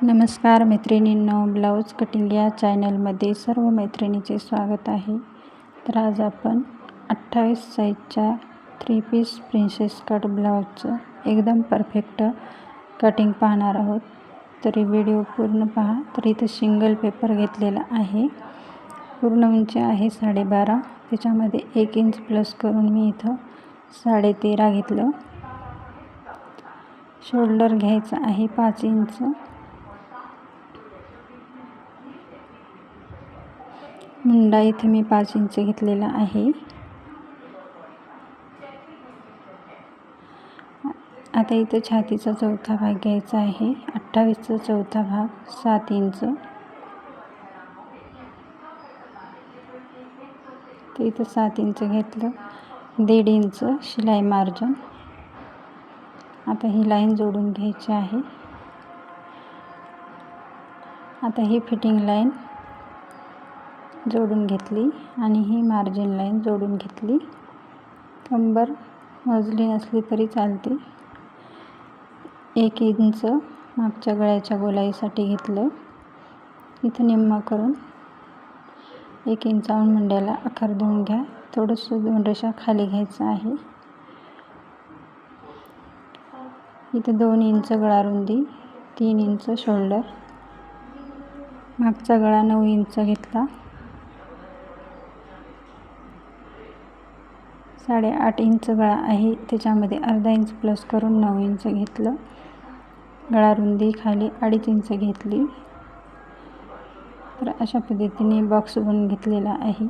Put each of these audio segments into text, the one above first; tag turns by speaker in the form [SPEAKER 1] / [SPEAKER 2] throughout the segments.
[SPEAKER 1] नमस्कार मैत्रिणींनो, blouse cutting या चॅनलमध्ये सर्व मैत्रिणीचे स्वागत आहे. तर आज आपण 28 साईजच्या 3 पीस प्रिन्सेस कट ब्लाऊजचं एकदम परफेक्ट कटिंग पाहणार आहोत. तरी व्हिडिओ पूर्ण पहा. तर इथं सिंगल पेपर घेतलेला आहे. पूर्ण उंची आहे 12.5. त्याच्यामध्ये 1 इंच प्लस करून मी इथं 13.5 घेतलं. शोल्डर घ्यायचं आहे 5 इंच. मुंडा इथे मी 5 इंच घेतलेला आहे. आता इथं छातीचा चौथा भाग घ्यायचा आहे. 28चा चौथा भाग 7 इंच. तर इथं 7 इंच घेतलं. 1.5 इंच शिलाई मार्जिन. आता ही लाईन जोडून घ्यायची आहे. आता ही फिटिंग लाईन जोडून घेतली आणि ही मार्जिन लाईन जोडून घेतली. कंबर मोजली नसली तरी चालते. 1 इंच मागच्या गळ्याच्या गोलाईसाठी घेतलं. इथं निम्मा करून 1 इंचावरून मुंड्याला आकार देऊन घ्या. थोडंसं 2 रेषा खाली घ्यायचं आहे. इथं 2 इंच गळा रुंदी, 3 इंच शोल्डर. मागचा गळा 9 इंच घेतला. 8.5 इंच गळा आहे. त्याच्यामध्ये अर्धा इंच प्लस करून 9 इंच घेतलं. गळा रुंदी खाली 2.5 इंच घेतली. तर अशा पद्धतीने बॉक्स बनवून घेतलेला आहे.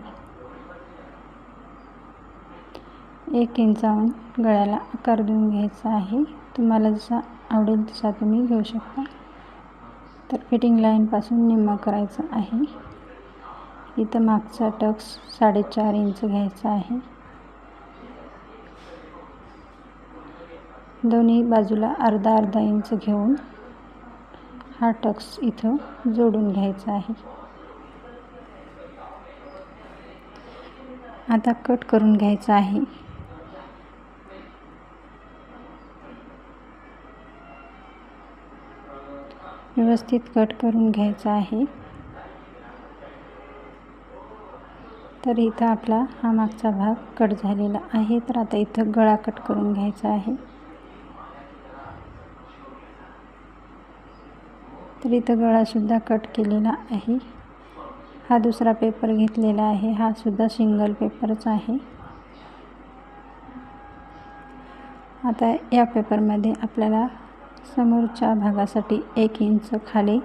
[SPEAKER 1] 1 इंचावरून गळ्याला आकार देऊन घ्यायचा आहे. तुम्हाला जसा आवडेल तसा तुम्ही घेऊ शकता. तर फिटिंग लाईनपासून निम्मा करायचं आहे. इथं मागचा टक्स 4.5 इंच घ्यायचा आहे. दोन्ही बाजूला अर्धा इंच घेऊन हा टक्स इथं जोडून घ्यायचा आहे. आता कट करून घ्यायचा आहे. व्यवस्थित कट करून घ्यायचा आहे. तर इथं आपला हा मागचा भाग कट झालेला आहे. तर आता इथं गळा कट करून घ्यायचा आहे. तर इथं गळासुद्धा कट केलेला आहे. हा दुसरा पेपर घेतलेला आहे. हा सुद्धा सिंगल पेपरच आहे. आता या पेपरमध्ये आपल्याला समोरच्या भागासाठी 1 इंच खाली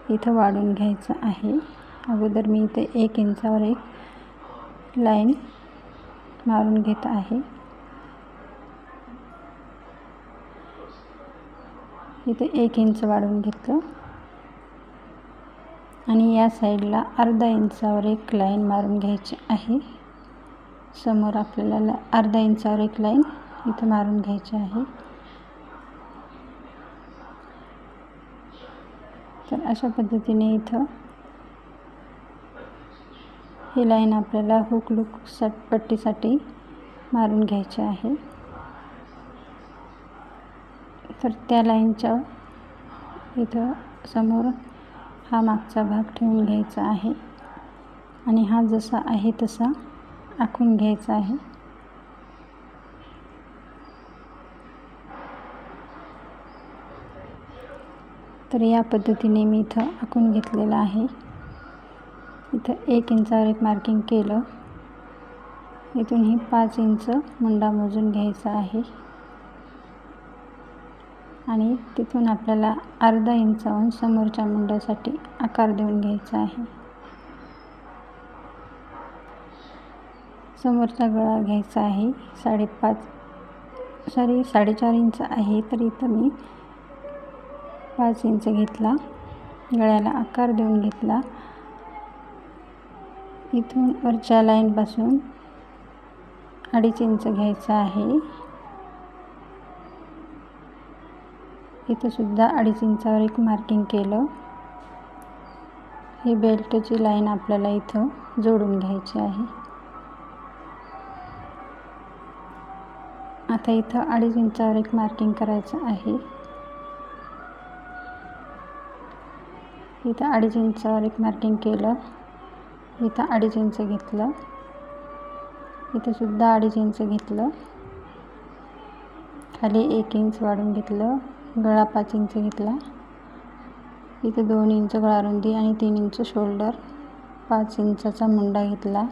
[SPEAKER 1] इथं वाढून घ्यायचं आहे. अगोदर मी इथे 1 इंचावर एक लाईन मारून घेत आहे. इथे 1 इंच वाढवून घेतलं आणि या साईडला अर्धा इंचावर एक लाईन मारून घ्यायची आहे. समोर आपल्याला अर्धा इंचावर एक लाईन इथं मारून घ्यायची आहे. तर अशा पद्धतीने इथं ही लाईन आपल्याला हुक लूक पट्टीसाठी मारून घ्यायची आहे. तर त्या लाईनच्या इथं समोर हा मागचा भाग ठेवून घ्यायचा आहे आणि हा जसा आहे तसा आखून घ्यायचा आहे. तर या पद्धतीने मी इथं आखून घेतलेलं आहे. इथं 1 इंचावर एक मार्किंग केलं. इथूनही 5 इंच मुंडा मोजून घ्यायचा आहे आणि तिथून आपल्याला अर्धा इंचावरून समोरच्या मुंड्यासाठी आकार देऊन घ्यायचा आहे. समोरचा गळा घ्यायचा आहे 4.5 इंच आहे. तर इथं मी 5 इंच घेतला. गळ्याला आकार देऊन घेतला. इथून वरच्या लाईनपासून 2.5 इंच घ्यायचा आहे. इथं सुद्धा 2.5 इंचावर एक मार्किंग केलं. ही बेल्टची लाईन आपल्याला इथं जोडून घ्यायची आहे. आता इथं 2.5 इंचावर एक मार्किंग करायचं आहे. इथं 2.5 इंचावर एक मार्किंग केलं, इथं 2.5 इंच घेतलं, इथं सुद्धा 2.5 इंच घेतलं, खाली 1 इंच वाढून घेतलं, गळा 5 इंच घेतला, इथं 2 इंच गळा रुंदी आणि 3 इंच शोल्डर, 5 इंचाचा मुंडा घेतला,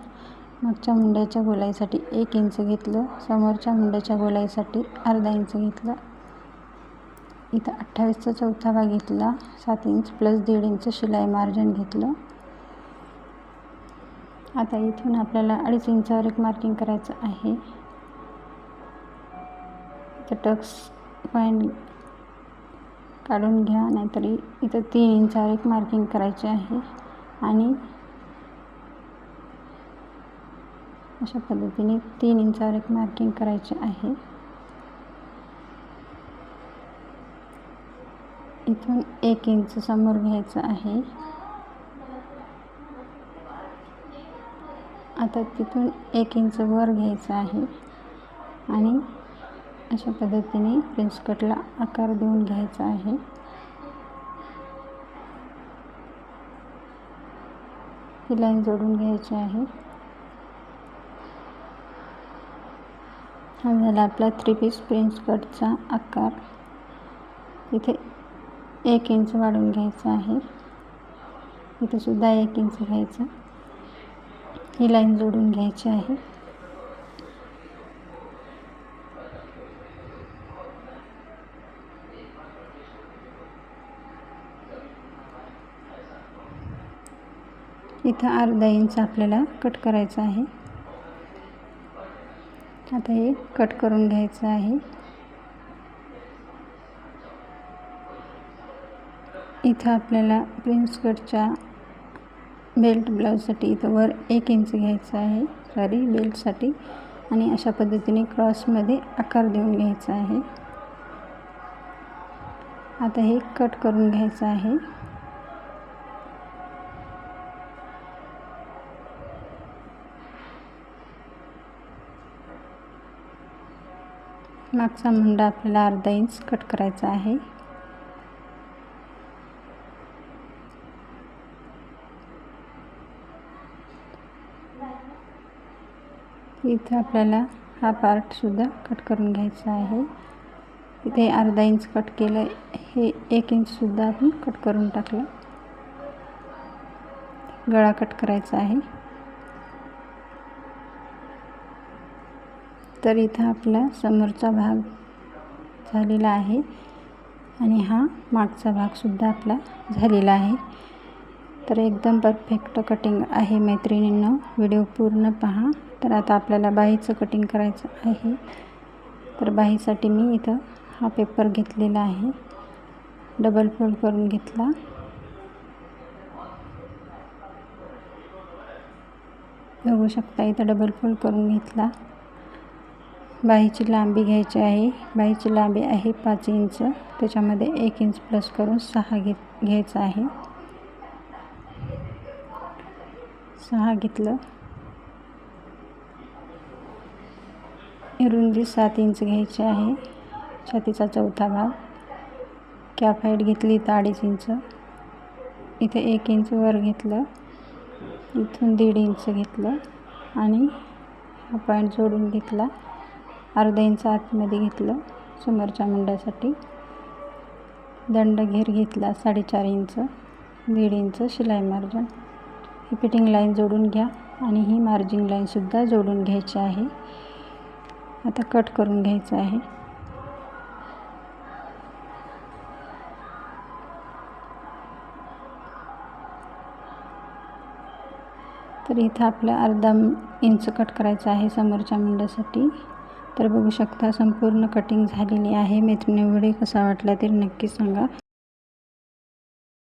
[SPEAKER 1] मागच्या मुंड्याच्या गोलाईसाठी 1 इंच घेतलं, समोरच्या मुंड्याच्या गोलाईसाठी अर्धा इंच घेतलं, इथं 28चा चौथा भाग घेतला, 7 इंच प्लस 1.5 इंच शिलाई मार्जिन घेतलं. आता इथून आपल्याला 2.5 इंचावर एक मार्किंग करायचं आहे. इथं टक्स पॉईंट काढून घ्या, नाहीतर इथं 3 इंचावर एक मार्किंग करायचे आहे आणि अशा पद्धतीने 3 इंचावर एक मार्किंग करायचे आहे. इथून 1 इंच समोर घ्यायचं आहे. आता तिथून 1 इंच वर घ्यायचं आहे आणि अशा पद्धतीने प्रिन्स कटला आकार देऊन घ्यायचा आहे. ही लाईन जोडून घ्यायची आहे. हा झाला आपला 3 पीस प्रिन्स कटचा आकार. इथे 1 इंच वाढवून घ्यायचा आहे, इथे सुद्धा 1 इंच घ्यायचं, ही लाईन जोडून घ्यायची आहे. इथं अर्धा इंच आपल्याला कट करायचं आहे. आता हे कट करून घ्यायचं आहे. इथं आपल्याला प्रिन्स कटच्या बेल्ट ब्लाऊजसाठी इथं वर 1 इंच घ्यायचं आहे, बेल्टसाठी, आणि अशा पद्धतीने क्रॉसमध्ये आकार देऊन घ्यायचा आहे. आता हे कट करून घ्यायचं आहे. मागचा मुंडा आपल्याला अर्धा इंच कट करायचा आहे. इथं आपल्याला हा पार्ट सुद्धा कट करून घ्यायचा आहे. इथे अर्धा इंच कट केलं, हे 1 इंच सुद्धा आपण कट करून टाकलं. गळा कट करायचा आहे. तर इथं आपला समोरचा भाग झालेला आहे आणि हा मागचा भाग सुद्धा आपला झालेला आहे. तर एकदम परफेक्ट कटिंग आहे मैत्रिणींनो, व्हिडिओ पूर्ण पहा. तर आता आपल्याला बाहीचं कटिंग करायचं आहे. तर बाहीसाठी मी इथं हा पेपर घेतलेला आहे, डबल फोल्ड करून घेतला. बघू शकता इथं डबल फोल्ड करून घेतला. बाहीची लांबी घ्यायची आहे. बाहीची लांबी आहे 5 इंच, त्याच्यामध्ये 1 इंच प्लस करून 6 घ्यायचं आहे. 6 घेतलं. रुंदी 7 इंच घ्यायची आहे. छातीचा चौथा भाग. कॅप हाईट घेतली तर 2.5 इंच. इथे 1 इंच वर घेतलं, इथून 1.5 इंच घेतलं आणि हा पॉईंट जोडून घेतला. अर्धा इंच आतमध्ये घेतलं समोरच्या मुंड्यासाठी. दंड घेर घेतला 4.5 इंच, 1.5 इंच शिलाई मार्जिन. ही फिटिंग लाईन जोडून घ्या आणि ही मार्जिन लाईनसुद्धा जोडून घ्यायची आहे. आता कट करून घ्यायचं आहे. तर इथं आपलं अर्धा इंच कट करायचं आहे समोरच्या मुंड्यासाठी. तर बघू शकता संपूर्ण कटिंग झालेली आहे. मैत्रिणी व्हिडिओ कसा वाटला तरी नक्की सांगा.